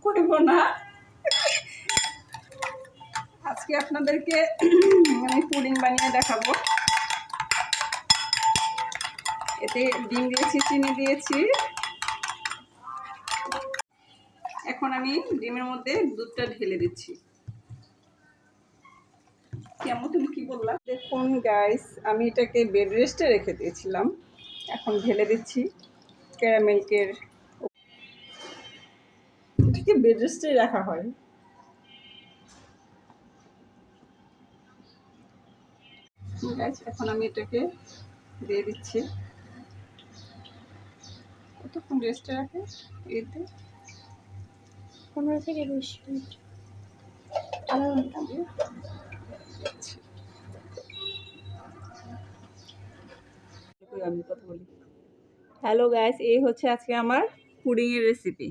করব না। আজকে আপনাদেরকে আমি পুডিং বানিয়ে দেখাবো। এতে ডিম দিয়েছি, চিনি দিয়েছি। এখন আমি ডিমের মধ্যে দুধটা ঢেলে দিচ্ছি। কেমন, তুমি কি বললা? দেখুন গাইস, আমি এটাকে বেড রেস্টে রেখে দিয়েছিলাম। এখন ঢেলে দিচ্ছি ক্যারামেলকের। এটাকে বেড রেস্টে রাখা হয়। গাইস, এখন আমি এটাকে দিয়ে দিচ্ছি। কতক্ষণ রেস্টে রাখে? এতে 15 থেকে 20 মিনিট, আধা ঘন্টা। আমি কথা বলি। হ্যালো গাইস, এই হচ্ছে আজকে আমার পুডিং এর রেসিপি।